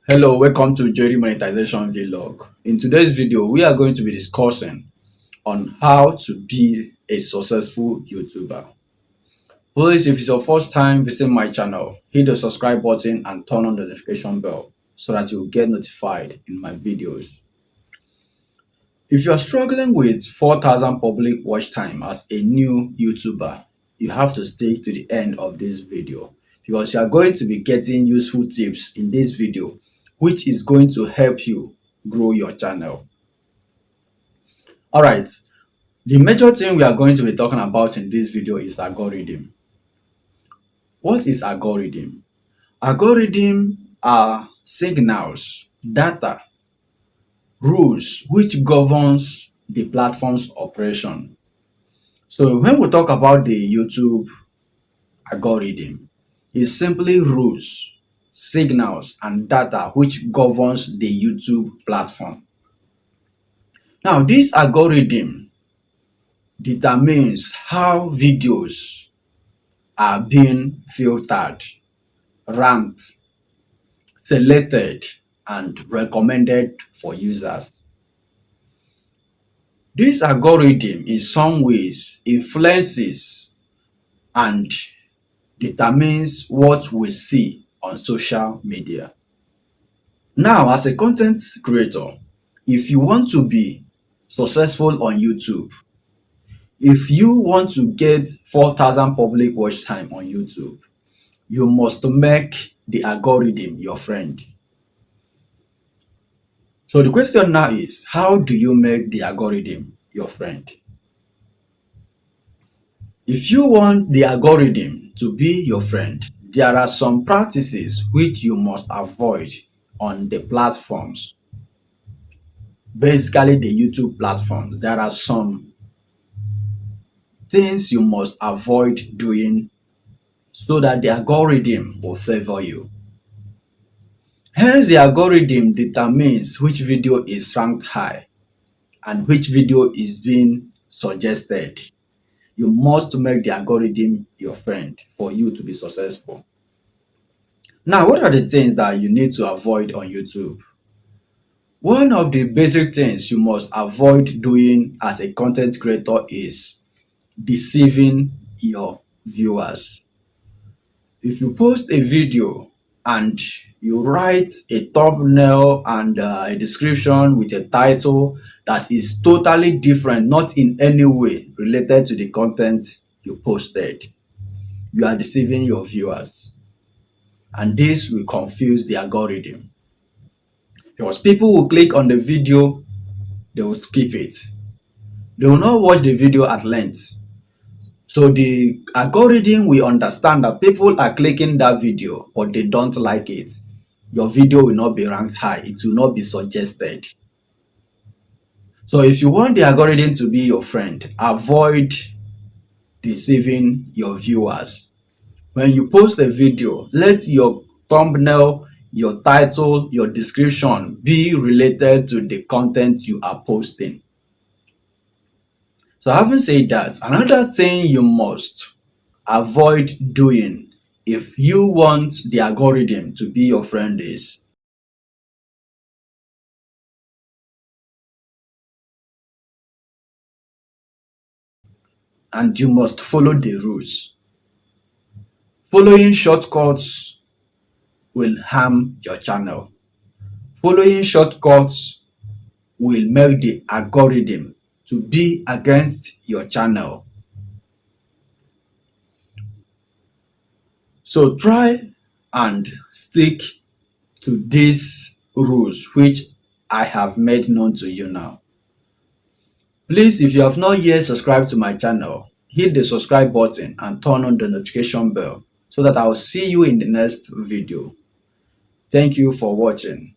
Hello, welcome to Jerry Monetization Vlog. In today's video, we are going to be discussing on how to be a successful YouTuber. Please, if it's your first time visiting my channel, hit the subscribe button and turn on the notification bell so that you'll get notified in my videos. If you are struggling with 4,000 public watch time as a new YouTuber, you have to stay to the end of this video because you are going to be getting useful tips in this video which is going to help you grow your channel. Alright, the major thing we are going to be talking about in this video is algorithm. What is algorithm? Algorithm are signals, data, rules which governs the platform's operation. So when we talk about the YouTube algorithm, it's simply rules, signals and data which governs the YouTube platform. Now, this algorithm determines how videos are being filtered, ranked, selected, and recommended for users. This algorithm in some ways influences and determines what we see on social media. Now, as a content creator, if you want to be successful on YouTube, if you want to get 4,000 public watch time on YouTube, you must make the algorithm your friend. So the question now is, how do you make the algorithm your friend? If you want the algorithm to be your friend, there are some practices which you must avoid on the platforms. Basically, the YouTube platforms, there are some things you must avoid doing so that the algorithm will favor you. Hence, the algorithm determines which video is ranked high and which video is being suggested. You must make the algorithm your friend for you to be successful. Now, what are the things that you need to avoid on YouTube? One of the basic things you must avoid doing as a content creator is deceiving your viewers. If you post a video and you write a thumbnail and a description with a title that is totally different, not in any way related to the content you posted, you are deceiving your viewers. And this will confuse the algorithm. Because people will click on the video, they will skip it. They will not watch the video at length. So the algorithm will understand that people are clicking that video, but they don't like it. Your video will not be ranked high. It will not be suggested. So if you want the algorithm to be your friend, avoid deceiving your viewers. When you post a video, let your thumbnail, your title, your description be related to the content you are posting. So having said that, another thing you must avoid doing if you want the algorithm to be your friend is and you must follow the rules. Following shortcuts will harm your channel. Following shortcuts will make the algorithm to be against your channel. So try and stick to these rules which I have made known to you now. Please, if you have not yet subscribed to my channel, hit the subscribe button and turn on the notification bell so that I will see you in the next video. Thank you for watching.